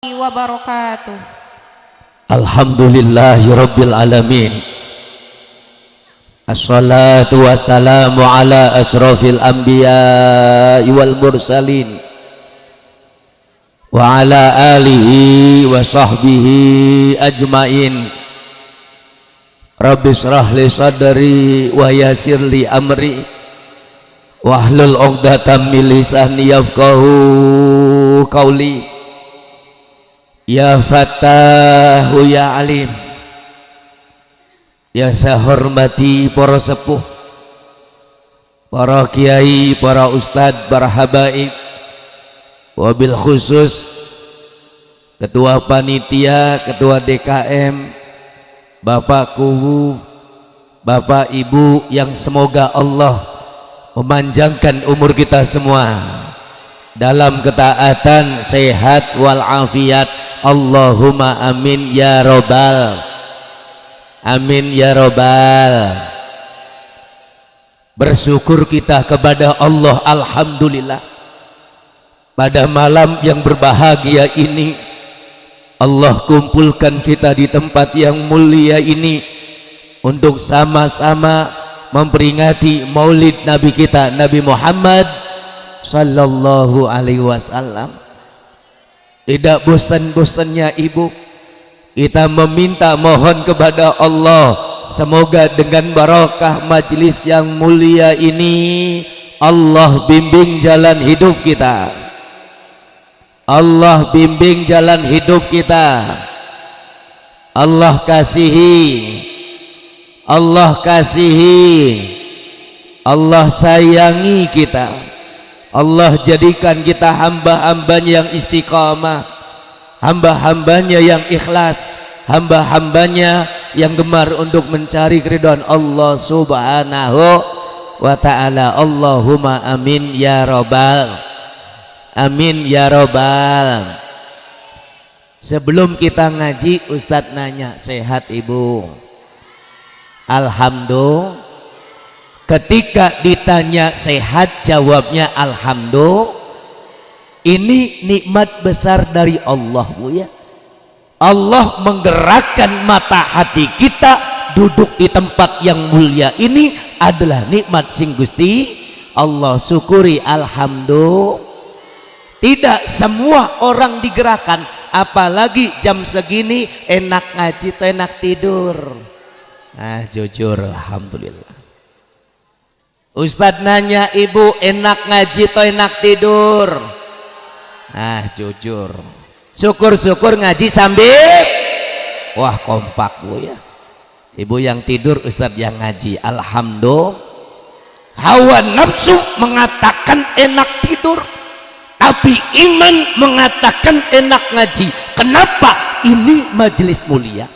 wabarakatuh. Alhamdulillahirabbil alamin. Assalatu wassalamu ala asrafil anbiya wal mursalin wa ala alihi wa sahbihi ajmain. Rabbi shrah li sadri wa yassir li amri wahlul 'uqdatam min lisani yafqahu qauli. Ya Fattahu ya Alim, ya saya hormati para sepuh, para kiai, para ustadz, para habaib, wabil khusus ketua panitia, ketua DKM, bapak kubu, bapak ibu yang semoga Allah memanjangkan umur kita semua dalam ketaatan, sehat walafiat. Allahumma amin ya robbal, amin ya robbal. Bersyukur kita kepada Allah, alhamdulillah, pada malam yang berbahagia ini Allah kumpulkan kita di tempat yang mulia ini untuk sama-sama memperingati maulid Nabi kita, Nabi Muhammad sallallahu alaihi wasallam. Tidak bosan-bosannya ibu kita meminta, mohon kepada Allah, semoga dengan barakah majlis yang mulia ini Allah bimbing jalan hidup kita, Allah bimbing jalan hidup kita, Allah kasihi, Allah kasihi, Allah sayangi kita, Allah jadikan kita hamba-hambanya yang istiqamah, hamba-hambanya yang ikhlas, hamba-hambanya yang gemar untuk mencari keridhaan Allah subhanahu wa ta'ala. Allahumma amin ya robbal, amin ya robbal. Sebelum kita ngaji, Ustadz nanya, sehat ibu? Alhamdulillah. Ketika ditanya sehat, jawabnya alhamdulillah. Ini nikmat besar dari Allah, Bu ya. Allah menggerakkan mata hati kita duduk di tempat yang mulia ini adalah nikmat sing Gusti Allah syukuri, alhamdulillah. Tidak semua orang digerakkan, apalagi jam segini enak ngaji atau enak tidur. Nah, jujur alhamdulillah. Ustadz nanya, ibu enak ngaji atau enak tidur? Nah, jujur, syukur-syukur ngaji sambil, wah kompak Bu ya. Ibu yang tidur, Ustadz yang ngaji, alhamdulillah. Hawa nafsu mengatakan enak tidur, tapi iman mengatakan enak ngaji. Kenapa? Ini majelis mulia,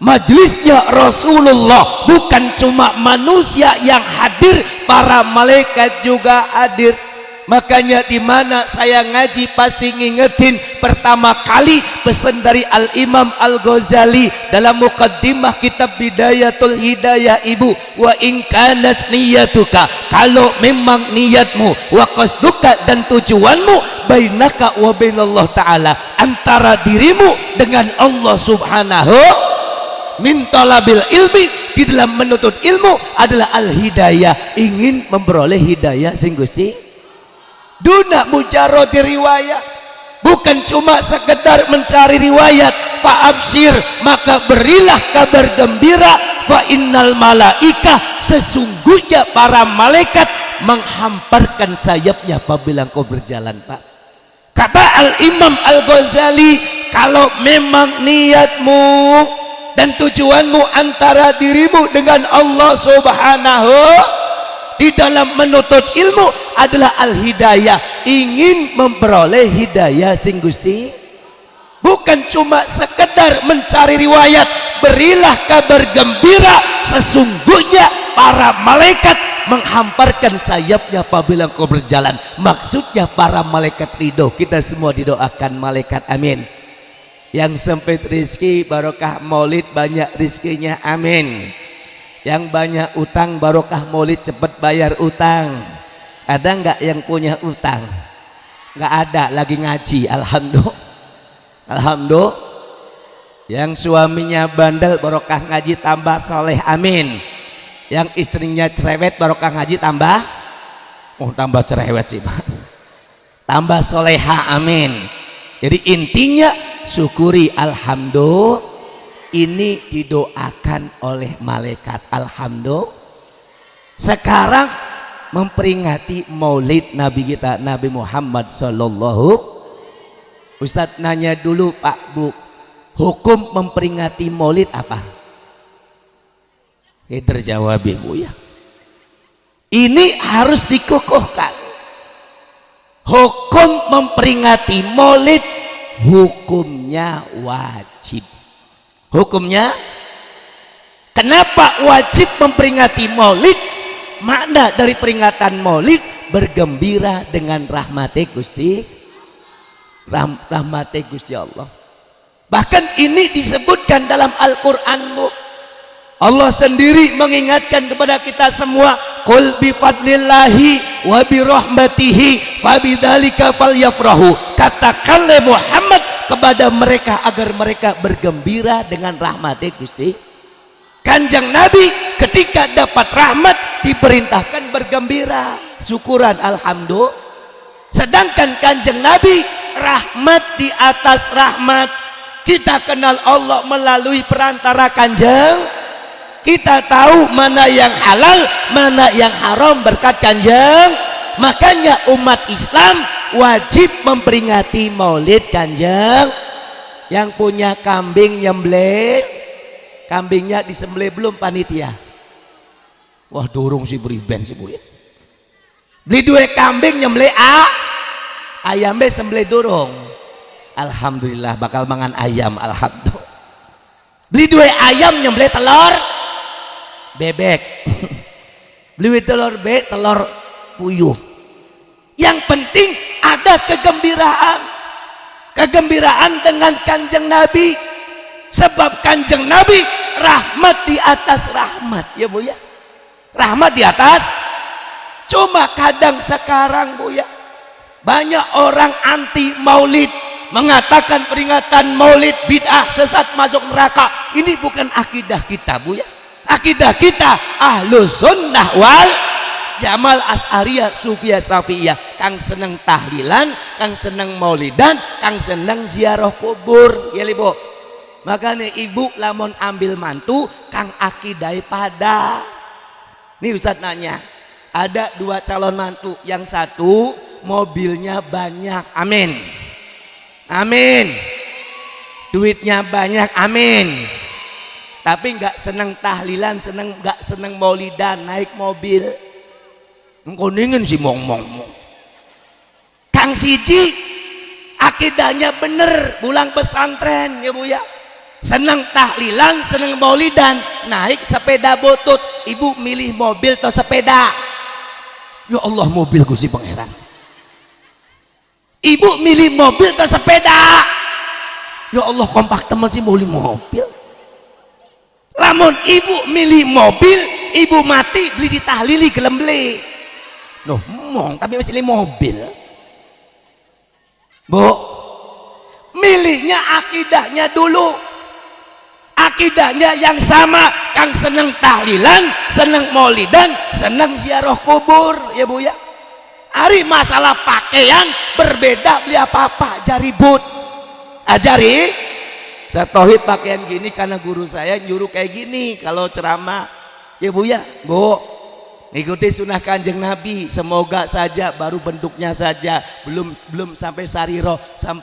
majelisnya Rasulullah, bukan cuma manusia yang hadir, para malaikat juga hadir. Makanya di mana saya ngaji pasti ngingetin pertama kali pesan dari Al-Imam Al-Ghazali dalam muqaddimah kitab Bidayatul Hidayah, ibu, wa in kanat niyatuka, kalau memang niatmu, wa qasduka, dan tujuanmu, bainaka wa bainallah ta'ala, antara dirimu dengan Allah subhanahu min talabil ilmi, di dalam menuntut ilmu adalah al-hidayah, ingin memperoleh hidayah sing Gusti duna mujarradi riwayat, bukan cuma sekedar mencari riwayat. Fa'abshir, maka berilah kabar gembira, fa innal malaika, sesungguhnya para malaikat menghamparkan sayapnya apabila engkau berjalan. Pak, kata Al-Imam Al-Ghazali, kalau memang niatmu dan tujuanmu antara dirimu dengan Allah subhanahu di dalam menuntut ilmu adalah al-hidayah, ingin memperoleh hidayah sing Gusti, bukan cuma sekedar mencari riwayat, berilah kabar gembira, sesungguhnya para malaikat menghamparkan sayapnya apabila engkau berjalan. Maksudnya para malaikat ridho, kita semua didoakan malaikat, amin. Yang sempit rizki, barokah maulid banyak rizkinya, amin. Yang banyak utang, barokah maulid cepat bayar utang. Ada nggak yang punya utang? Nggak ada, lagi ngaji, alhamdulillah. Alhamdulillah. Yang suaminya bandel barokah ngaji tambah soleh, amin. Yang istrinya cerewet barokah ngaji tambah tambah cerewet sih Pak, tambah soleha, amin. Jadi intinya syukuri, alhamdulillah. Ini didoakan oleh malaikat, alhamdulillah. Sekarang memperingati maulid Nabi kita Nabi Muhammad sallallahu. Ustadz nanya dulu Pak Bu, hukum memperingati maulid apa? Terjawab Ibu ya. Ini harus dikukuhkan. Hukum memperingati maulid hukumnya wajib. Hukumnya kenapa wajib memperingati maulid? Makna dari peringatan maulid bergembira dengan rahmat Gusti Allah. Bahkan ini disebutkan dalam Al-Quran Bu. Allah sendiri mengingatkan kepada kita semua, qul bi fadlillahi wa bi rahmatihi fabidzalika falyafrahu. Katakanlah Muhammad kepada mereka agar mereka bergembira dengan rahmat Gusti. Kanjeng Nabi ketika dapat rahmat diperintahkan bergembira, syukuran, alhamdulillah. Sedangkan Kanjeng Nabi rahmat di atas rahmat. Kita kenal Allah melalui perantara Kanjeng. Kita tahu mana yang halal, mana yang haram berkat Kanjeng. Makanya umat Islam wajib memperingati maulid Kanjeng. Yang punya kambing nyembelih, kambingnya disembelih belum panitia? Wah durung sih beriben sih Bu ya. Beli dua kambing nyembelih ayamnya sembelih durung. Alhamdulillah bakal mangan ayam, alhamdulillah. Beli dua ayam nyembelih telur bebek. Beli telur bebek, telur puyuh. Yang penting ada kegembiraan. Kegembiraan dengan Kanjeng Nabi. Sebab Kanjeng Nabi rahmat di atas rahmat ya Bu ya. Rahmat di atas. Cuma kadang sekarang Bu ya, banyak orang anti maulid, mengatakan peringatan maulid bid'ah, sesat, masuk neraka. Ini bukan akidah kita Bu ya. Akidah kita ahlus sunnah wal jamal as'ariyah sufiyah safiyah. Kang seneng tahlilan, kang seneng maulidan, kang seneng ziarah kubur ya Bu. Makanya ibu lamun ambil mantu kang akidai pada. Nih Ustadz nanya, ada dua calon mantu, yang satu mobilnya banyak, amin amin, duitnya banyak, amin, tapi nggak seneng tahlilan, nggak seneng maulidan, naik mobil ngkoningin si mong. Kang siji akidahnya bener, pulang pesantren ya Bu ya, seneng tahlilan, seneng maulidan, naik sepeda butut. Ibu milih mobil atau sepeda? Ya Allah, mobil Gusti Pangeran. Ibu milih mobil atau sepeda? Ya Allah, kompak teman sih milih mobil. Lamun ibu milih mobil, ibu mati beli ditahlili gelem beli. Loh, mong tapi masih milih mobil. Bu, milihnya akidahnya dulu. Akidahnya yang sama, kang seneng tahlilan, seneng maulidan, seneng ziarah kubur ya Bu ya. Hari masalah pakaian berbeda, beli apa-apa jaribut. Ajari saya tauhid pakaian gini karena guru saya nyuruh kayak gini kalau ceramah ya Bu ya. Bu, ikuti sunnah Kanjeng Nabi, semoga saja baru bentuknya saja, belum sampai sariro,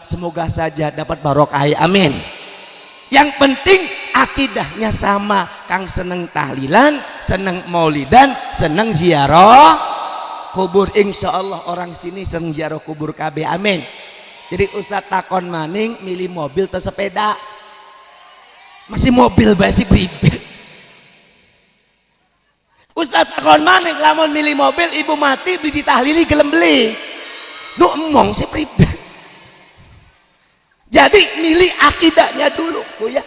semoga saja dapat barokah, amin. Yang penting akidahnya sama, kang seneng tahlilan, seneng maulidan, seneng ziarah kubur. Insya Allah orang sini seneng ziarah kubur KB, amin. Jadi Ustadz takon maning milih mobil atau sepeda? Masih mobil basi pribadi. Ustadz takon maning lamun milih mobil, ibu mati beli ditahlili gelem beli. Nu emong si pribadi. Jadi milih akidahnya dulu Bu ya.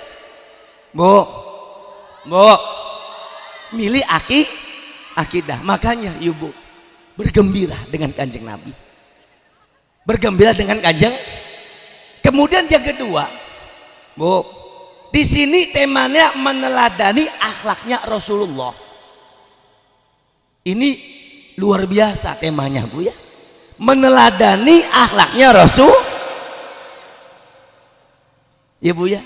Bu, milih akidah. Makanya ibu bergembira dengan Kanjeng Nabi, bergembira dengan Kanjeng. Kemudian yang kedua, Bu, di sini temanya meneladani akhlaknya Rasulullah. Ini luar biasa temanya Bu ya, meneladani akhlaknya Rasul ya Bu ya.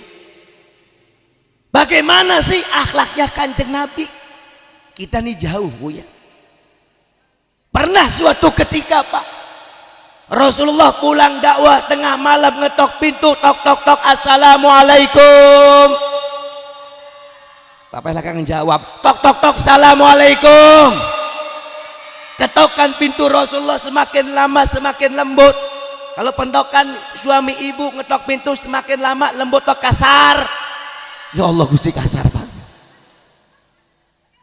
Bagaimana sih akhlaknya Kanjeng Nabi? Kita nih jauh Bu ya. Pernah suatu ketika Pak, Rasulullah pulang dakwah tengah malam, ngetok pintu, tok tok tok, assalamualaikum. Bapak silakan jawab, tok tok tok, assalamualaikum. Ketokan pintu Rasulullah semakin lama semakin lembut. Kalau pendokan suami ibu ngetok pintu semakin lama lembut atau kasar? Ya Allah Gusti, kasar Pak.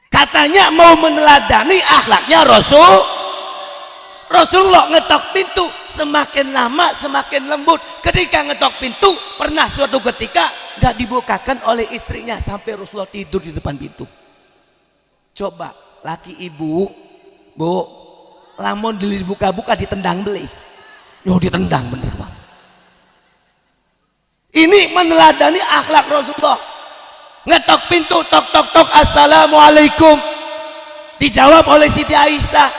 Katanya mau meneladani akhlaknya Rasulullah ngetok pintu semakin lama semakin lembut. Ketika ngetok pintu pernah suatu ketika gak dibukakan oleh istrinya sampai Rasulullah tidur di depan pintu. Coba laki ibu Bu, lamun dibuka-buka ditendang beli. Yo ditendang bener Pak. Ini meneladani akhlak Rasulullah. Ngetok pintu, tok tok tok, assalamualaikum. Dijawab oleh Siti Aisyah.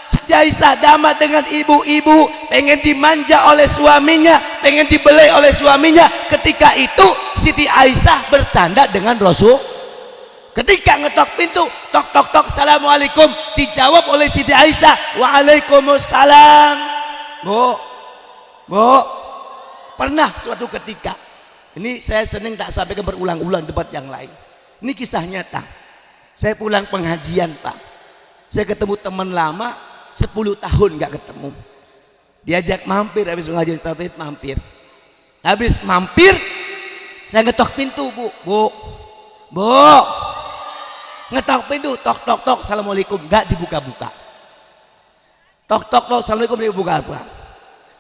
Siti Aisyah damai dengan ibu-ibu, pengen dimanja oleh suaminya, pengen dibelai oleh suaminya. Ketika itu Siti Aisyah bercanda dengan Rasul. Ketika ngetok pintu, tok tok tok, assalamualaikum, dijawab oleh Siti Aisyah, waalaikumsalam. Bu, pernah suatu ketika, ini saya sering tak sampaikan berulang-ulang debat yang lain. Ini kisah nyata. Saya pulang pengajian Pak, saya ketemu teman lama 10 tahun nggak ketemu. Diajak mampir habis pengajian tauhid, mampir. Habis mampir, saya ngetok pintu Bu. Ngetok pintu, tok tok tok, assalamualaikum, nggak dibuka-buka. Tok tok tok, assalamualaikum, dibuka-buka.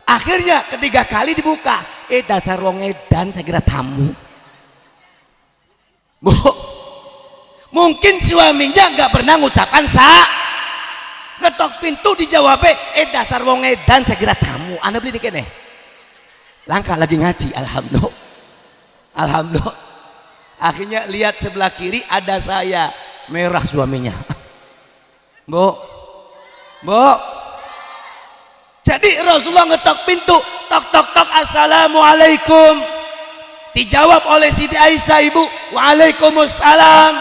Akhirnya ketiga kali dibuka, dasar wong edan, saya kira tamu. Bu, mungkin suaminya nggak pernah ngucapkan ngetok pintu dijawab, dasar wong edan, saya kira tamu. Anda beli dikit nih, langkah lagi ngaji, alhamdulillah. Akhirnya lihat sebelah kiri ada saya, merah suaminya. Bu, jadi Rasulullah ngetok pintu, tok tok tok, assalamualaikum. Dijawab oleh Siti Aisyah ibu, waalaikumsalam.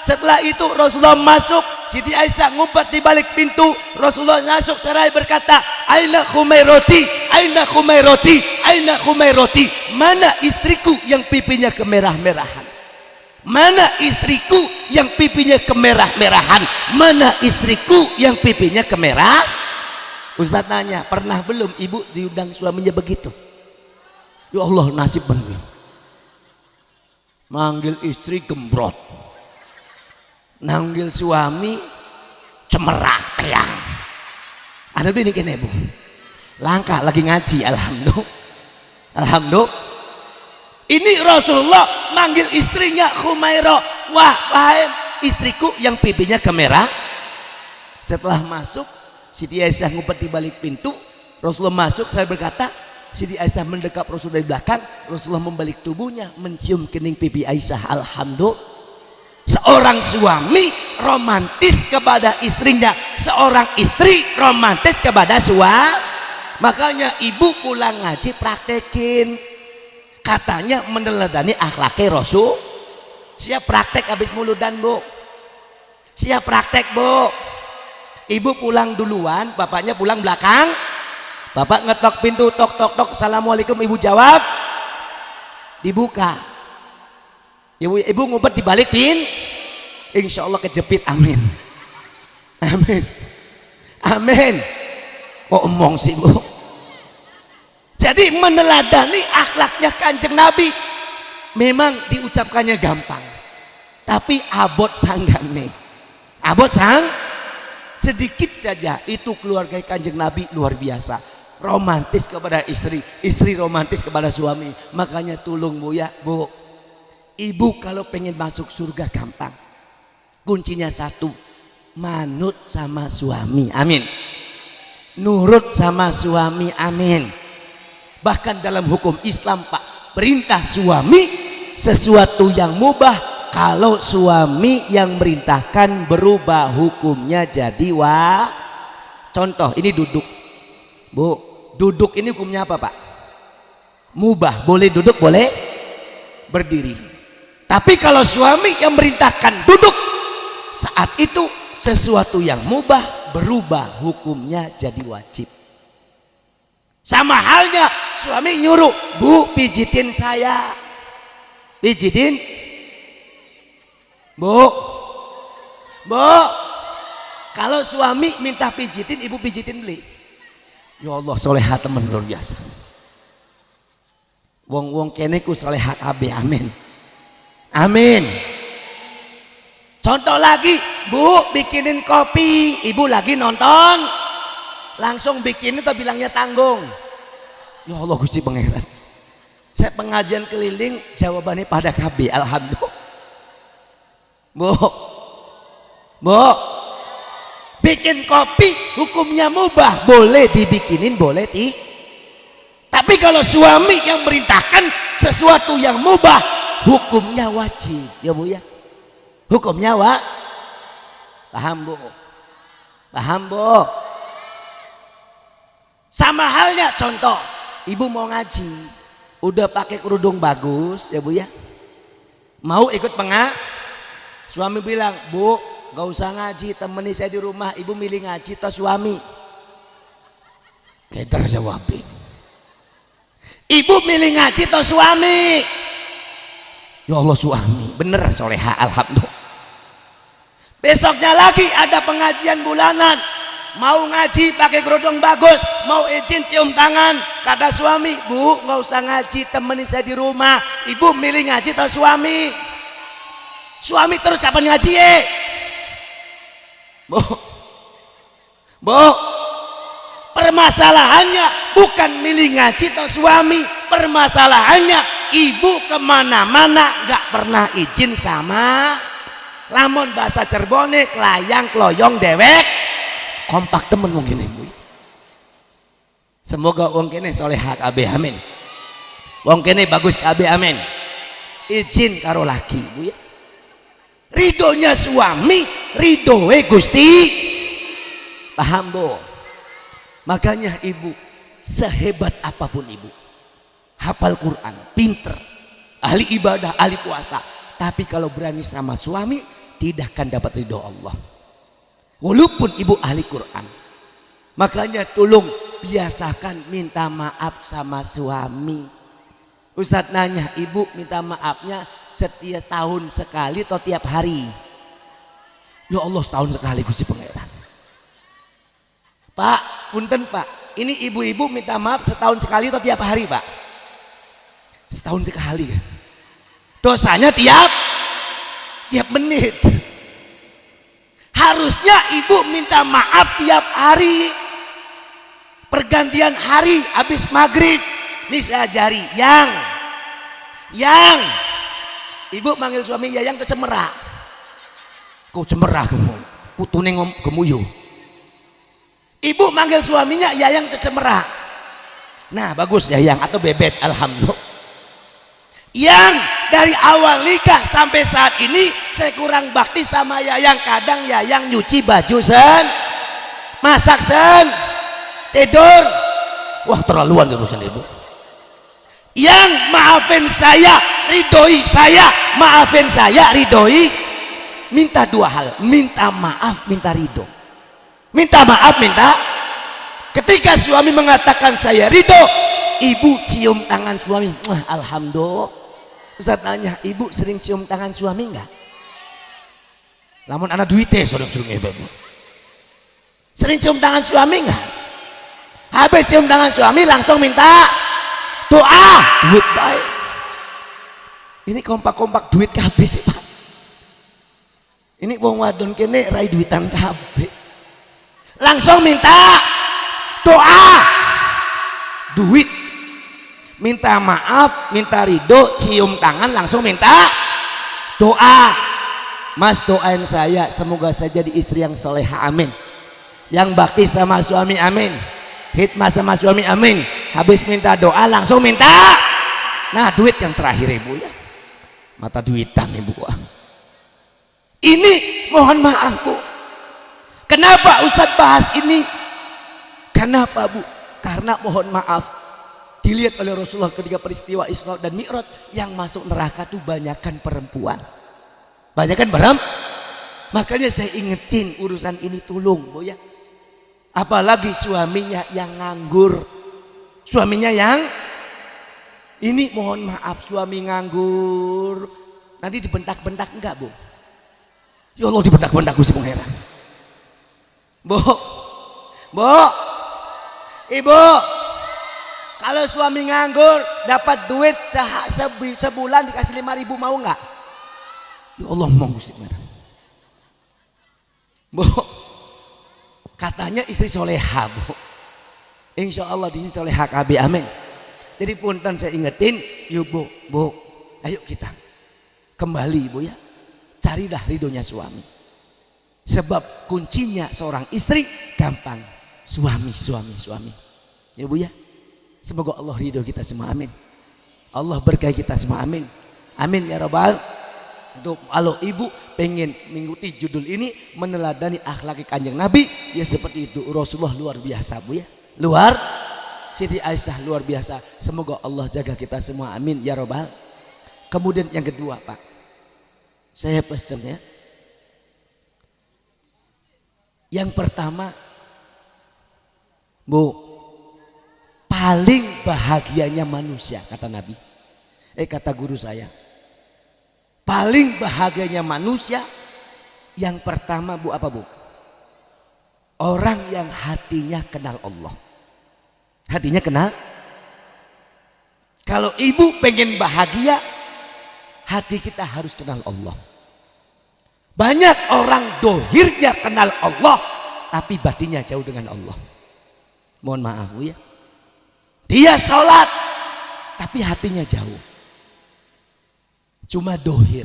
Setelah itu Rasulullah masuk, Siti Aisyah ngumpet di balik pintu. Rasulullah masuk seraya berkata, aina Khumairati, aina Khumairati, aina Khumairati. Mana istriku yang pipinya kemerah-merahan? Mana istriku yang pipinya kemerah-merahan? Mana istriku yang pipinya kemerah? Ustaz nanya, pernah belum ibu diundang suaminya begitu? Ya Allah, nasib bener. Manggil istri gembrot, nanggil suami cemerah peyang. Ada begini kene Bu, langkah lagi ngaji, alhamdulillah. Ini Rasulullah manggil istrinya Khumairah, wahai istriku yang pipinya kemerah. Setelah masuk, Siti Aisyah ngumpet di balik pintu. Rasulullah masuk, saya berkata, Siti Aisyah mendekap Rasul dari belakang. Rasulullah membalik tubuhnya, mencium kening pipi Aisyah. Alhamdulillah. Seorang suami romantis kepada istrinya, seorang istri romantis kepada suami. Makanya ibu pulang ngaji praktekin, katanya meneladani akhlaknya Rasul. Siap praktek habis muludan Bu, siap praktek Bu. Ibu pulang duluan, bapaknya pulang belakang. Bapak ngetok pintu, tok tok tok, assalamualaikum, ibu jawab, dibuka. Ibu ngumpet di balik insya Allah kejepit, amin, amin, amin. Kok omong sih Bu? Jadi meneladani akhlaknya Kanjeng Nabi memang diucapkannya gampang, tapi abot sanggane, sedikit saja itu keluarga Kanjeng Nabi luar biasa, romantis kepada istri, istri romantis kepada suami. Makanya tolong Bu ya Bu, ibu kalau pengen masuk surga gampang, kuncinya satu, manut sama suami, amin, nurut sama suami, amin. Bahkan dalam hukum Islam Pak, perintah suami sesuatu yang mubah. Kalau suami yang merintahkan berubah hukumnya jadi contoh ini duduk, Bu, duduk ini hukumnya apa Pak? Mubah, boleh duduk boleh berdiri. Tapi kalau suami yang merintahkan duduk, saat itu sesuatu yang mubah berubah hukumnya jadi wajib. Sama halnya suami nyuruh, Bu pijitin saya, pijitin Bu, kalau suami minta pijitin, ibu pijitin beli. Ya Allah, soleha temen luar biasa. Wong kene ku soleha kabeh, amin. Amin. Contoh lagi, Bu bikinin kopi, ibu lagi nonton, langsung bikin itu bilangnya tanggung. Ya Allah Gusti Pangeran. Saya pengajian keliling jawabannya pada kabeh, alhamdulillah. Bu, bikin kopi hukumnya mubah, boleh dibikinin, boleh tapi kalau suami yang merintahkan sesuatu yang mubah hukumnya wajib, ya Bu ya, hukumnya paham Bu, paham Bu. Sama halnya contoh, ibu mau ngaji udah pakai kerudung bagus, ya Bu ya, mau ikut suami bilang, Bu gak usah ngaji, temani saya di rumah. Ibu milih ngaji atau suami? Kedar jawab. Ibu milih ngaji atau suami? Ya Allah suami, bener soleha, alhamdulillah. Besoknya lagi ada pengajian bulanan, mau ngaji pakai kerudung bagus, mau izin cium tangan, kata suami, Bu gak usah ngaji, temani saya di rumah. Ibu milih ngaji atau suami? Suami terus kapan ngaji Bu, permasalahannya bukan milih ngaji atau suami, permasalahannya ibu kemana-mana gak pernah izin sama lamun bahasa Cirebone kelayang kloyong dewek kompak temen mungkin ibu. Semoga wong kene solehah kabeh, amin. Wong kene bagus kabeh, amin. Izin karo laki Bu ya. Ridhonya suami, ridhoe Gusti, paham Bu? Makanya ibu sehebat apapun ibu, hafal Quran, pinter, ahli ibadah, ahli puasa, tapi kalau berani sama suami tidak akan dapat ridho Allah. Walaupun ibu ahli Quran, makanya tolong biasakan minta maaf sama suami. Ustadz nanya, ibu minta maafnya setiap tahun sekali atau tiap hari? Ya Allah, setahun sekali Gusti Pangeran. Pak, punten Pak, ini ibu-ibu minta maaf setahun sekali atau tiap hari Pak? Setahun sekali kan? Dosanya tiap menit. Harusnya ibu minta maaf tiap hari, pergantian hari habis maghrib. Ini saya ajari, yang ibu manggil suami Yayang ke cemerah. Kau cemerah kamu, putune gemuyu. Ibu manggil suaminya Yayang ke cemerah. Nah bagus Yayang atau bebet, alhamdulillah. Yang dari awal nikah sampai saat ini saya kurang bakti sama Yayang. Kadang Yayang nyuci baju masak tidur. Wah terlaluan urusan ibu. Yang maafin saya, ridhoi saya, maafin saya, ridhoi. Minta dua hal, minta maaf, minta ridho. Minta maaf, minta. Ketika suami mengatakan saya ridho, ibu cium tangan suami. Wah, alhamdulillah. Ustaz tanya, ibu sering cium tangan suami enggak? Lamun anak duitnya suruh ibu. Sering cium tangan suami enggak? Habis cium tangan suami langsung minta doa, duit baik. Ini kompak-kompak duit kabeh sih Pak. Ini wong wadon kene rai duitan kabeh. Langsung minta doa, duit, minta maaf, minta ridho, cium tangan, langsung minta doa. Mas doain saya semoga saya jadi istri yang soleha, amin. Yang bakti sama suami, amin. Hikmah sama suami, amin. Habis minta doa langsung minta Nah, duit yang terakhir ibu ya, mata duitan ibu. Ini mohon maaf bu, kenapa Ustadz bahas ini? Kenapa bu? Karena mohon maaf, dilihat oleh Rasulullah ketika peristiwa Isra dan Mi'raj, yang masuk neraka tuh banyakan perempuan, banyakan perempuan. Makanya saya ingetin urusan ini tolong bu ya, apalagi suaminya yang nganggur, suaminya yang ini mohon maaf, suami nganggur nanti dibentak-bentak enggak bu? Ya Allah, dibentak-bentak Gusti Pangeran. Bu, ibu, kalau suami nganggur dapat duit sebulan dikasih 5.000 mau nggak? Ya Allah, mau Gusti Pangeran. Bu, katanya istri soleha bu, insya Allah di soleha KB, amin. Jadi punten saya ingetin, yuk bu, ayo kita kembali bu ya, carilah ridhonya suami. Sebab kuncinya seorang istri gampang, suami. Ya bu ya, semoga Allah ridho kita semua, amin. Allah berkahi kita semua, amin. Amin ya robbal. Untuk kalau ibu pengen mengikuti judul ini, meneladani akhlak kanjeng Nabi, ya seperti itu. Rasulullah luar biasa bu ya, luar. Siti Aisyah luar biasa. Semoga Allah jaga kita semua, amin ya robbal. Kemudian yang kedua pak, saya pesannya, yang pertama bu, paling bahagianya manusia kata Nabi, kata guru saya, paling bahagianya manusia yang pertama bu apa bu? Orang yang hatinya kenal Allah. Hatinya kenal. Kalau ibu pengen bahagia, hati kita harus kenal Allah. Banyak orang dohirnya kenal Allah, tapi batinnya jauh dengan Allah. Mohon maaf bu ya, dia sholat tapi hatinya jauh, cuma dohir,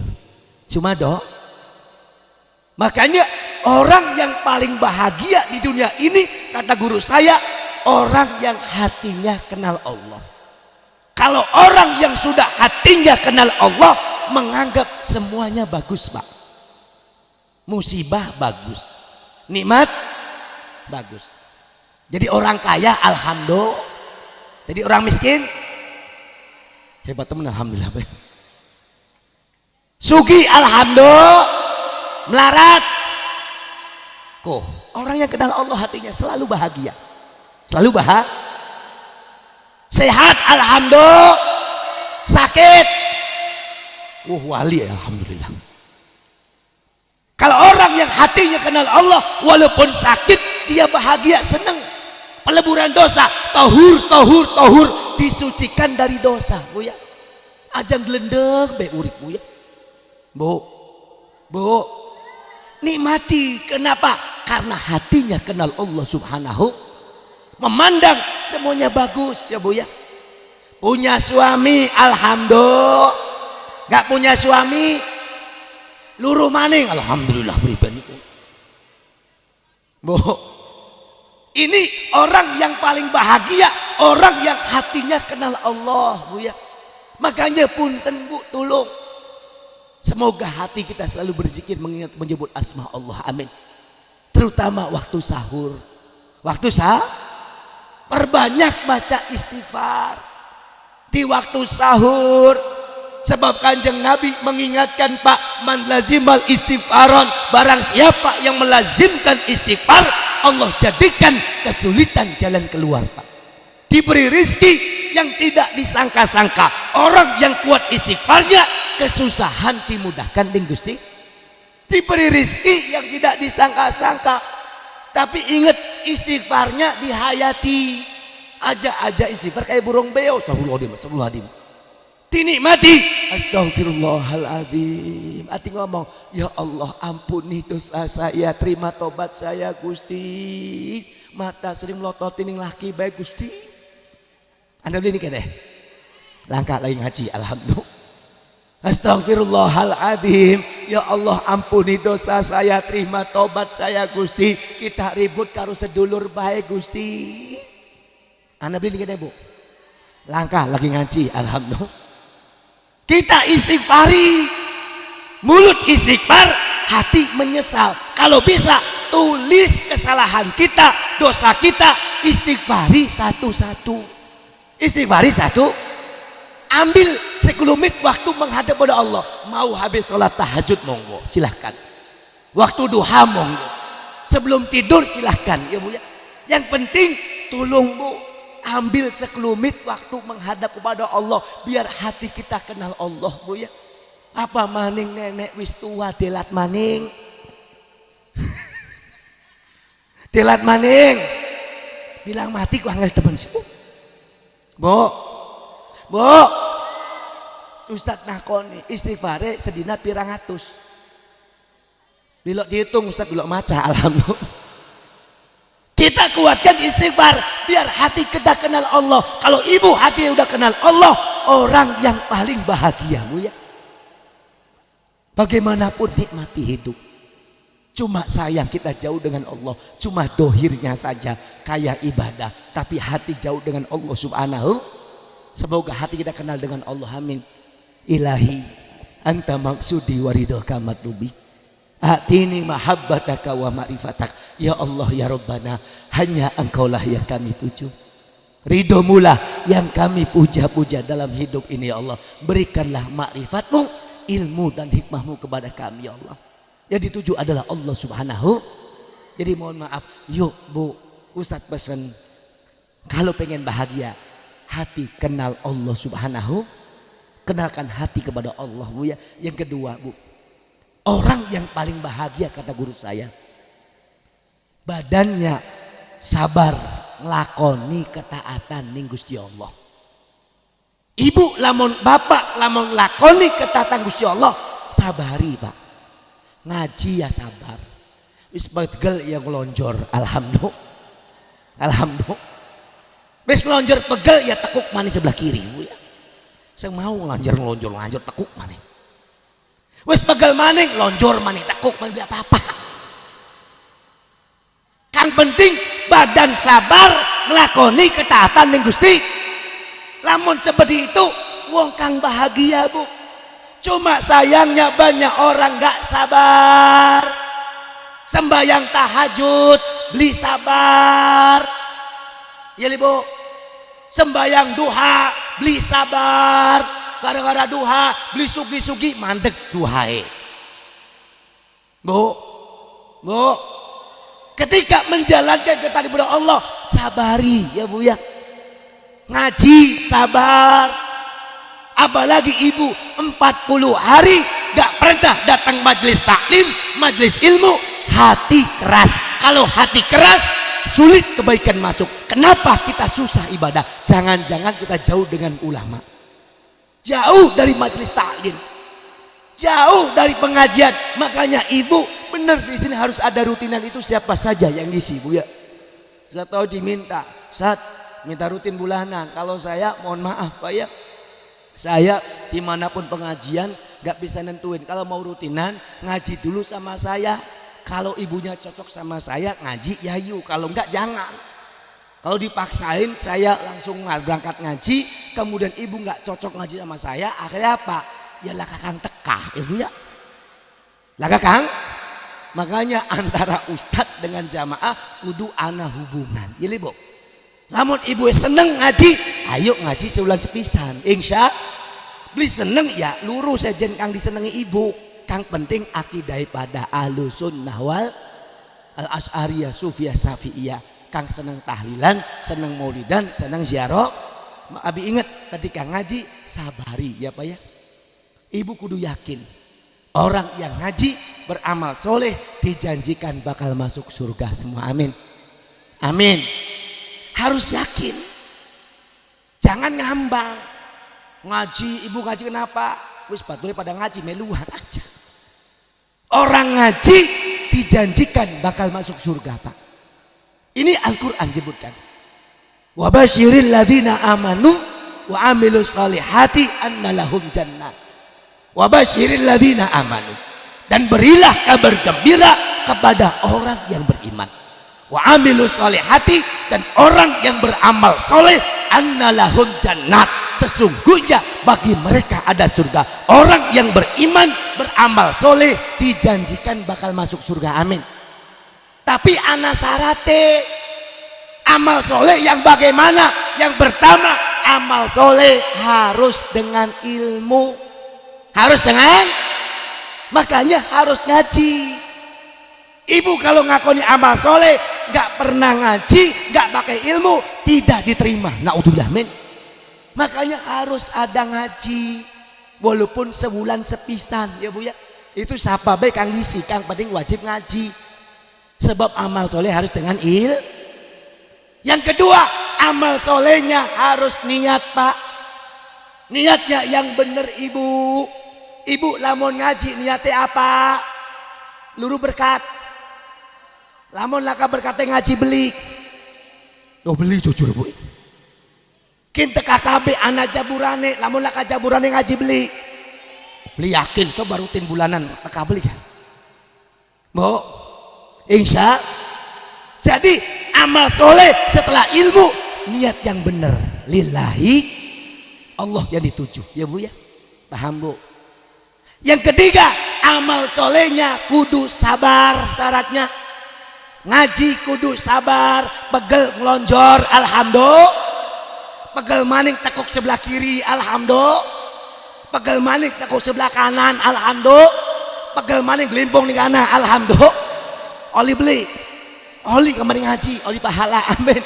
makanya orang yang paling bahagia di dunia ini kata guru saya, orang yang hatinya kenal Allah. Kalau orang yang sudah hatinya kenal Allah, menganggap semuanya bagus pak, musibah bagus, nikmat bagus. Jadi orang kaya alhamdulillah, jadi orang miskin hebat teman alhamdulillah. Sugi alhamdulillah, melarat. Kok orang yang kenal Allah hatinya selalu bahagia, selalu bahagia. Sehat alhamdulillah, sakit wali alhamdulillah. Kalau orang yang hatinya kenal Allah, walaupun sakit dia bahagia, senang. Peleburan dosa, tohur disucikan dari dosa bu ya. Ajang gelendeng be urip bu ya. Bu, nikmati. Kenapa? Karena hatinya kenal Allah subhanahu, memandang semuanya bagus ya bu ya. Punya suami alhamdulillah, gak punya suami luruh maning alhamdulillah pribadi bu. Ini orang yang paling bahagia, orang yang hatinya kenal Allah bu ya. Makanya punten bu, tolong semoga hati kita selalu berzikir, mengingat, menyebut asma Allah, amin. Terutama waktu sahur, perbanyak baca istighfar di waktu sahur. Sebab kanjeng Nabi mengingatkan pak, man lazimal istighfaron, barang siapa yang melazimkan istighfar, Allah jadikan kesulitan jalan keluar pak. Diberi rizki yang tidak disangka-sangka. Orang yang kuat istighfarnya, kesusahan dimudahkan ding Gusti. Diberi rizki yang tidak disangka-sangka, tapi ingat istighfarnya dihayati. Aja istighfar kayak burung beo, astagfirullahaladzim. Dinikmati, astagfirullahaladzim. Hati ngomong, ya Allah ampuni dosa saya, terima tobat saya Gusti. Mata sering melototin yang laki baik Gusti. Anda beli ini kan deh, langkah lagi ngaji alhamdulillah. Astagfirullahaladzim, ya Allah ampuni dosa saya, terima tobat saya Gusti. Kita ribut karo sedulur baik Gusti. Anda beli ini kan deh bu, langkah lagi ngaji alhamdulillah. Kita istighfari, mulut istighfar, hati menyesal. Kalau bisa tulis kesalahan kita, dosa kita, istighfari satu-satu. Istighfari satu, ambil 10 menit waktu menghadap pada Allah. Mau habis sholat tahajud monggo, silahkan. Waktu duha monggo, sebelum tidur silahkan ya Bu ya. Yang penting tolong Bu, ambil 10 menit waktu menghadap kepada Allah, biar hati kita kenal Allah Bu ya. Apa maning nenek wis tua delat maning. Delat maning. Bilang mati ku angel temen sih. Bu. Ustaz nakoni istighfare sedina pirang atus. Bilok dihitung Ustaz, bilok maca alhamdulillah. Kita kuatkan istighfar biar hati kita kenal Allah. Kalau ibu hati udah kenal Allah, orang yang paling bahagia Bu ya. Bagaimanapun nikmati hidup, cuma sayang kita jauh dengan Allah. Cuma dohirnya saja kayak ibadah, tapi hati jauh dengan Allah subhanahu. Semoga hati kita kenal dengan Allah, amin. Ilahi anta maksudi waridhaka matlubi, atini mahabbataka wa ma'rifatak. Ya Allah ya Rabbana, hanya engkaulah yang kami tuju, ridhomulah yang kami puja-puja dalam hidup ini ya Allah. Berikanlah ma'rifatmu, ilmu dan hikmahmu kepada kami ya Allah. Yang dituju adalah Allah subhanahu. Jadi mohon maaf, yuk Bu, Ustadz pesen, kalau pengen bahagia, hati kenal Allah subhanahu. Kenalkan hati kepada Allah Bu ya. Yang kedua Bu, orang yang paling bahagia kata guru saya, badannya sabar nglakoni ketaatan ning Gusti Allah. Ibu lamun bapak lamun lakoni ketaatan Gusti Allah, sabari Pak. Ngaji ya sabar. Wis pegel yang lonjor, alhamdulillah. Alhamdulillah. Wis lonjor pegel ya tekuk manis sebelah kiri Bu ya. Saya mau lonjor tekuk maning. Wis pegel maning lonjor maning tekuk maning apa-apa. Kang penting badan sabar nglakoni ketaatan ning Gusti. Lamun seperti itu wong kang bahagia Bu. Cuma sayangnya banyak orang gak sabar. Sembayang tahajud beli sabar ya Bu. Sembayang duha beli sabar. Gara-gara duha beli sugi-sugi mandek duhae. Bu, ketika menjalankan ketaatan kepada Allah, sabari ya Bu ya. Ngaji sabar. Apalagi ibu 40 hari gak pernah datang majelis taklim, majelis ilmu, hati keras. Kalau hati keras, sulit kebaikan masuk. Kenapa kita susah ibadah? Jangan-jangan kita jauh dengan ulama, jauh dari majelis taklim, jauh dari pengajian. Makanya ibu benar di sini harus ada rutinan itu. Siapa saja yang ngisi Bu ya. Saya tahu diminta, saat minta rutin bulanan. Kalau saya mohon maaf Pak ya, saya dimanapun pengajian gak bisa nentuin. Kalau mau rutinan ngaji dulu sama saya. Kalau ibunya cocok sama saya ngaji ya yuk. Kalau enggak jangan. Kalau dipaksain saya langsung berangkat ngaji, kemudian ibu nggak cocok ngaji sama saya, akhirnya apa? Ya lah kakang tekah ibu ya. Lah kakang. Makanya antara ustadz dengan jamaah kudu ana hubungan. Jadi Bu, lamun ibu seneng ngaji, ayo ngaji sebulan sepisan. Insya beli seneng ya lurus saja kang disenengi ibu. Kang penting akidah pada Ahlus Sunnah wal Al-Asy'ariyah Sufiyah Syafi'iyah. Kang seneng tahlilan, seneng maulidan, seneng ziarah. Abi ingat ketika ngaji sabari ya Pak ya. Ibu kudu yakin orang yang ngaji beramal soleh dijanjikan bakal masuk surga semua, amin. Amin. Harus yakin. Jangan ngambang. Ngaji, ibu ngaji kenapa? Wis batule pada ngaji meluhan aja. Orang ngaji dijanjikan bakal masuk surga Pak. Ini Al-Quran sebutkan. Wa basyiril ladzina amanu wa amilus solihati anna lahum jannah. Wa basyiril ladzina amanu. Dan berilah kabar gembira kepada orang yang beriman. wa amilus solihati, dan orang yang beramal soleh annalahum jannat, sesungguhnya bagi mereka ada surga. Orang yang beriman beramal soleh dijanjikan bakal masuk surga, amin. Tapi ana syarate amal soleh yang bagaimana? Yang pertama, amal soleh harus dengan ilmu, harus dengan, makanya harus ngaji. Ibu kalau ngakoni amal soleh gak pernah ngaji, gak pakai ilmu, tidak diterima. Naudzubillah min. Makanya harus ada ngaji, walaupun sebulan sepisan ya Bu ya. Itu siapa baik kang ngisi, kang penting wajib ngaji. Sebab amal soleh harus dengan Yang kedua, amal solehnya harus niat Pak. Niatnya yang bener Ibu. Ibu lamun ngaji niatnya apa? Luru berkat. Lamun laka berkatnya ngaji beli. Oh beli jujur Bu. Kinta KKB anak jaburane, lamun laka jaburane ngaji beli. Beli yakin, coba rutin bulanan laka beli kan. Bu, insya. Jadi amal soleh setelah ilmu, niat yang benar lillahi, Allah yang dituju ya Bu ya. Paham Bu? Yang ketiga, amal solehnya kudu sabar. Syaratnya ngaji kudu sabar, pegel ngelonjor alhamdulillah, pegel maning tekuk sebelah kiri alhamdulillah, pegel maning tekuk sebelah kanan alhamdulillah, pegel maning gelimpung di kanan alhamdulillah. Oli beli, oli kemarin ngaji, oli pahala, amin,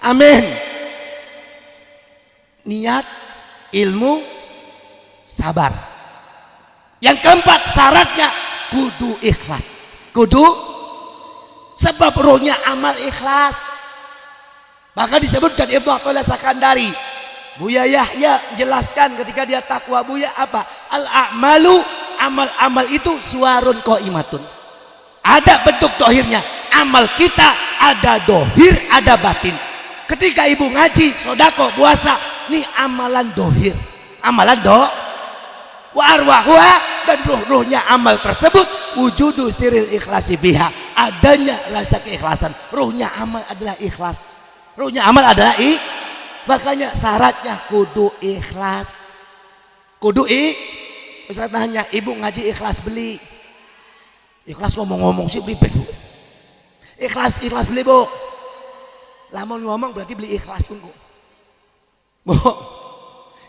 amin. Niat, ilmu, sabar. Yang keempat syaratnya kudu ikhlas, kudu, sebab rohnya amal ikhlas. Maka disebutkan Ibnu Athaillah Sakandari, Buya Yahya jelaskan ketika dia takwa Buya apa? Al-a'malu, amal-amal itu suarun qaimatun. Ada bentuk dohirnya. Amal kita ada dohir, ada batin. Ketika ibu ngaji, sodako, puasa, ini amalan dohir, amalan wa arwahuha, dan ruh-ruhnya amal tersebut wujudu siril ikhlasi biha, adanya rasa keikhlasan. Ruhnya amal adalah ikhlas, ruhnya amal adalah makanya syaratnya kudu ikhlas, kudu Ustaz nanya, ibu ngaji ikhlas beli, ikhlas ngomong-ngomong sih beli Bu, ikhlas beli Bu, lamun ngomong berarti beli ikhlas Bu.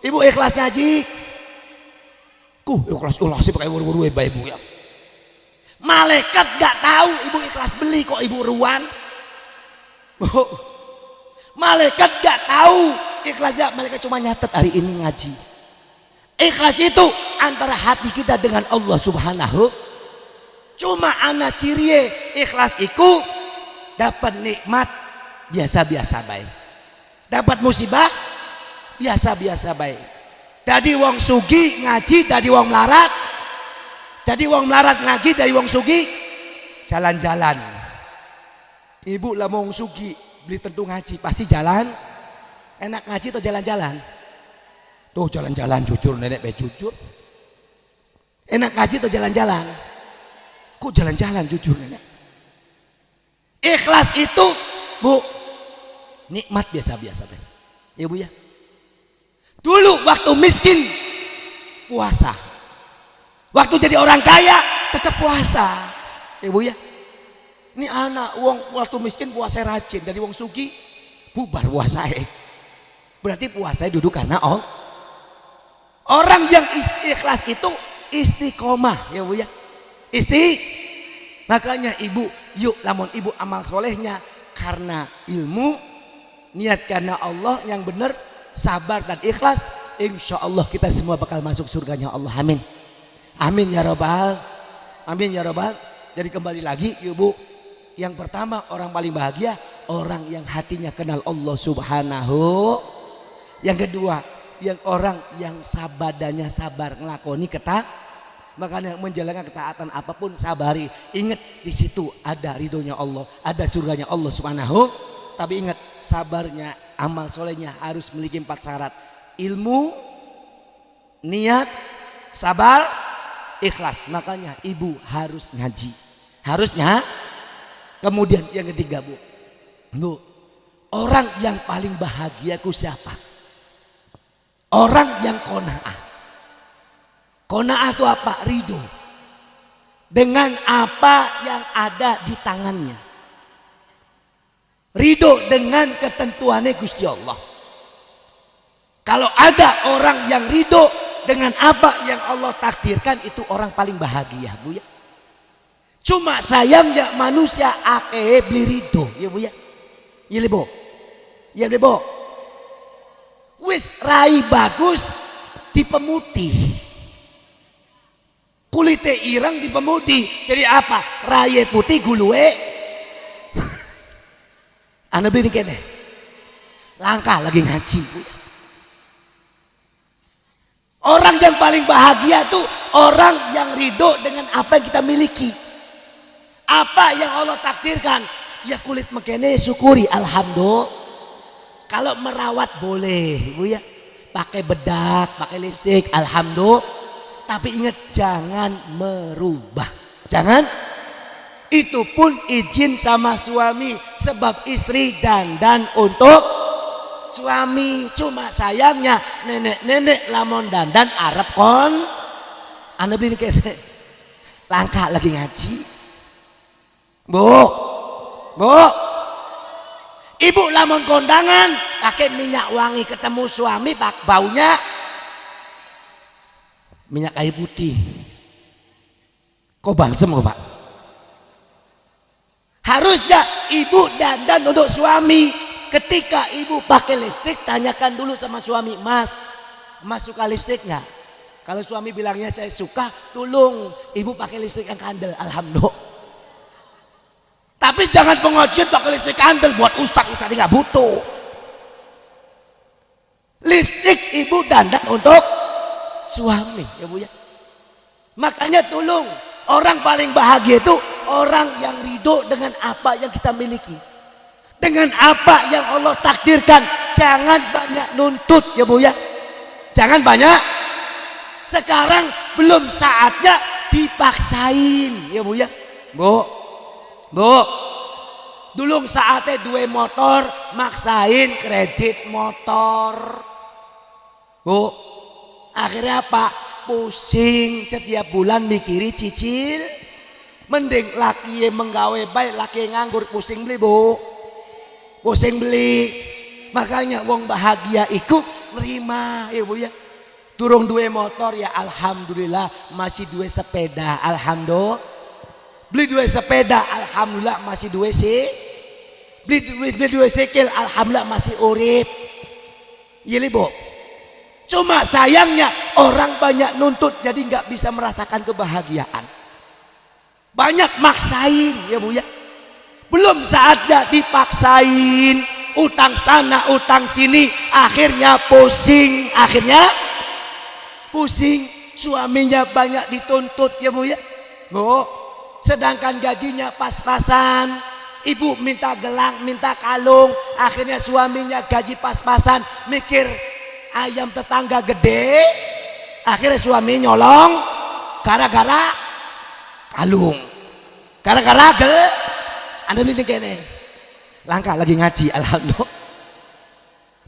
Ibu ikhlas ngaji ikhlas sih pakai buru-buru ibu ya. Malaikat gak tahu ibu ikhlas beli kok ibu ruan. Malaikat gak tahu ikhlasnya, malaikat cuma nyatet hari ini ngaji. Ikhlas itu antara hati kita dengan Allah Subhanahu. Cuma ana cirie ikhlas iku dapat nikmat biasa-biasa baik, dapat musibah biasa-biasa baik. Jadi wong sugi ngaji, jadi wong melarat, jadi wong melarat ngaji, dari wong sugi jalan-jalan. Ibu lah wong sugi beli tentu ngaji pasti jalan, enak ngaji atau jalan-jalan? Tuh jalan-jalan jujur, nenek be jujur. Enak ngaji atau jalan-jalan? Kok jalan-jalan jujur nenek? Ikhlas itu Bu nikmat biasa-biasa baik. Ya Bu ya. Dulu waktu miskin puasa, waktu jadi orang kaya tetap puasa, ibu ya. Ini anak uang waktu miskin puasa rajin, dari uang sugi bubar puasa. Berarti puasa duduk karena orang yang ikhlas itu istiqomah, ya Bu ya. Makanya ibu, yuk lamun ibu amal solehnya karena ilmu, niat karena Allah yang benar, sabar dan ikhlas, insya Allah kita semua bakal masuk surganya Allah, amin, amin ya robbal, amin ya robbal. Jadi kembali lagi ibu, yang pertama orang paling bahagia orang yang hatinya kenal Allah Subhanahu. Yang kedua yang orang yang sabadanya sabar ngelakoni makanya menjalankan ketaatan apapun sabari. Ingat di situ ada ridhonya Allah, ada surganya Allah Subhanahu. Tapi ingat sabarnya, amal solehnya harus memiliki 4 syarat: ilmu, niat, sabar, ikhlas. Makanya ibu harus ngaji, Kemudian yang ketiga Bu, orang yang paling bahagia ku siapa? Orang yang qanaah. Qanaah itu apa? Ridho dengan apa yang ada di tangannya. Ridho dengan ketentuannya Gusti Allah. Kalau ada orang yang ridho dengan apa yang Allah takdirkan, itu orang paling bahagia Bu ya. Cuma sayangnya manusia akeh beli ridho ya Bu ya. Iya Bu. Iya Bu. Wis rai bagus dipemutih. Kulite ireng dipemutih. Jadi apa? Rai putih gulue. Anda beli kene. Langkah lagi ngaji Bu. Orang yang paling bahagia tuh orang yang ridho dengan apa yang kita miliki. Apa yang Allah takdirkan, ya kulit mekene syukuri, alhamdulillah. Kalau merawat boleh Bu ya, pakai bedak, pakai lipstik, alhamdulillah. Tapi ingat jangan merubah, jangan. Itu pun izin sama suami, sebab istri dandan untuk suami. Cuma sayangnya nenek-nenek lamun dandan Arab kon. Anda beli kene. Langkah lagi ngaji. Bu, ibu lamun kondangan pakai minyak wangi, ketemu suami baunya minyak kayu putih. Kok balsem kok Pak? Harusnya ibu dandan untuk suami. Ketika ibu pakai lipstik, tanyakan dulu sama suami, Mas suka lipstik nggak? Kalau suami bilangnya saya suka, tolong ibu pakai lipstik yang kandel, alhamdulillah. Tapi jangan pengajian pakai lipstik kandel buat ustadz nggak butuh. Lipstik ibu dandan untuk suami ya Bu ya. Makanya tolong, orang paling bahagia itu orang yang ridho dengan apa yang kita miliki, dengan apa yang Allah takdirkan. Jangan banyak nuntut ya Bu ya. Jangan banyak. Sekarang belum saatnya dipaksain ya Bu ya. Bu, dulu saatnya dua motor, maksain kredit motor. Bu, akhirnya apa? Pusing setiap bulan mikiri cicil. Mending laki menggawe baik, laki nganggur, pusing beli Bu. Pusing beli. Makanya wong bahagia ikut nerima ya Bu ya. Durung dua motor ya alhamdulillah, masih dua sepeda alhamdulillah. Beli dua sepeda alhamdulillah masih dua sih. Beli dua sikil alhamdulillah masih urip. Iya Bu. Cuma sayangnya orang banyak nuntut jadi nggak bisa merasakan kebahagiaan. Banyak maksain ya Bu ya. Belum saatnya dipaksain, utang sana utang sini, akhirnya pusing, suaminya banyak dituntut ya Bu ya. Bu, sedangkan gajinya pas-pasan, ibu minta gelang, minta kalung, akhirnya suaminya gaji pas-pasan, mikir ayam tetangga gede, akhirnya suami nyolong gara-gara kalung, gara-gara Anda ini kene langkah lagi ngaji alhamdulillah.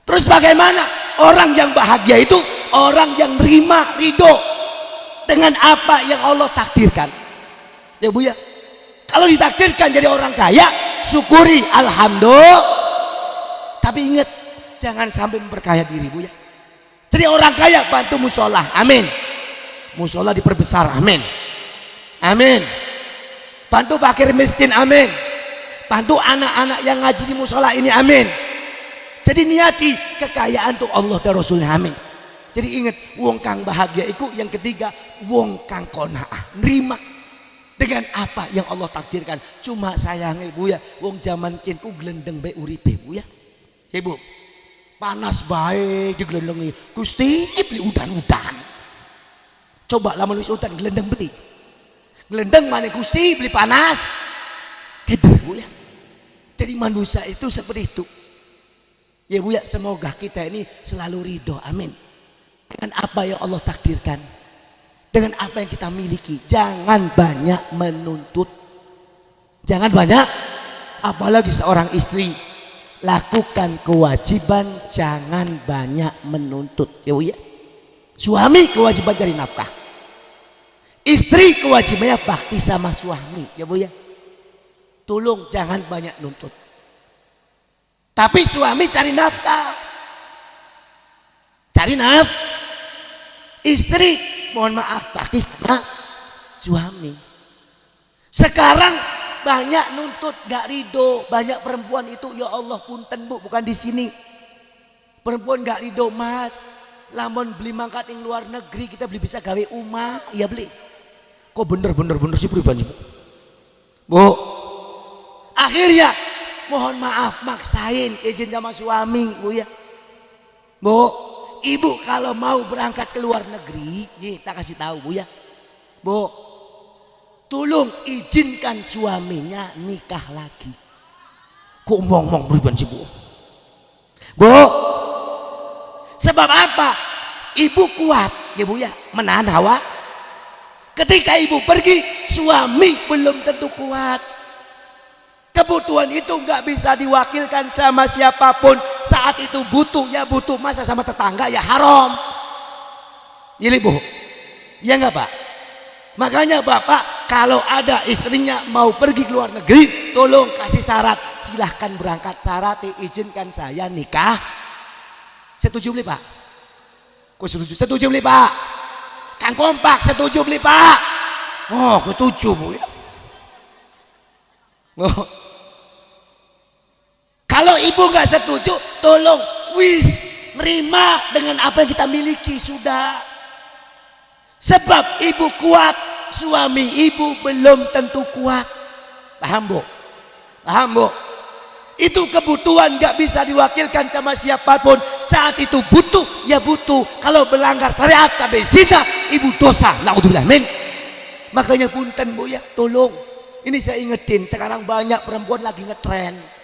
Terus bagaimana? Orang yang bahagia itu orang yang nerima, ridho dengan apa yang Allah takdirkan ya Bu ya. Kalau ditakdirkan jadi orang kaya, syukuri alhamdulillah. Tapi ingat, jangan sampai memperkaya diri Bu ya. Jadi orang kaya bantu musola, amin. Musola diperbesar, amin. Amin. Bantu fakir miskin, amin. Bantu anak-anak yang ngaji di musola ini, amin. Jadi niati kekayaan tuh Allah dan Rasulnya, amin. Jadi ingat, wong kang bahagia itu yang ketiga, wong kang qanaah, nerima dengan apa yang Allah takdirkan. Cuma sayangnya Bu ya, wong zaman kinku glendeng bae uripe Bu ya. Ya Bu, panas bae diglendengi. Gusti beli udan-udan. Coba lamun wis udan glendeng beli. Glendeng mana Gusti beli panas. Gitu Bu ya. Jadi manusia itu seperti itu. Ya Bu ya, semoga kita ini selalu ridho, amin. Dengan apa yang Allah takdirkan, dengan apa yang kita miliki. Jangan banyak menuntut, jangan banyak apalagi seorang istri, lakukan kewajiban, jangan banyak menuntut ya Bu ya. Suami kewajiban cari nafkah, istri kewajibannya bakti sama suami ya Bu ya. Tolong jangan banyak nuntut, tapi suami cari nafkah, cari istri mohon maaf bakti sama suami. Sekarang banyak nuntut gak ridho, banyak perempuan itu ya Allah punten Bu, bukan di sini. Perempuan gak ridho, Mas, lamun beli mangkat yang luar negeri kita beli bisa gawe umah, ya beli. Kok bener sih pribadi Bu. Akhirnya mohon maaf maksain izin sama suami Bu ya. Bu, ibu kalau mau berangkat ke luar negeri, nih tak kasih tahu Bu ya. Bu, tolong izinkan suaminya nikah lagi. Kok ngomong pribadi Bu? Bu, sebab apa? Ibu kuat ya Bu ya, menahan hawa. Ketika ibu pergi, suami belum tentu kuat. Kebutuhan itu nggak bisa diwakilkan sama siapapun. Saat itu butuh ya butuh, masa sama tetangga ya haram. Ini Bu, ya nggak Pak? Makanya Bapak kalau ada istrinya mau pergi ke luar negeri, tolong kasih syarat, silahkan berangkat, syarat izinkan saya nikah. Setuju beli Pak? Kok setuju? Setuju beli Pak? Kang kompak setuju beli Pak? Oh setuju Bu ya. Oh. Kalau ibu nggak setuju, tolong nerima dengan apa yang kita miliki sudah. Sebab ibu kuat, suami ibu belum tentu kuat. Paham Bu? Paham Bu? Itu kebutuhan gak bisa diwakilkan sama siapapun. Saat itu butuh ya butuh. Kalau melanggar syariat sampai zina, ibu dosa. Naudzubillah min. Makanya punten Bu ya, tolong. Ini saya ingetin, sekarang banyak perempuan lagi ngetren.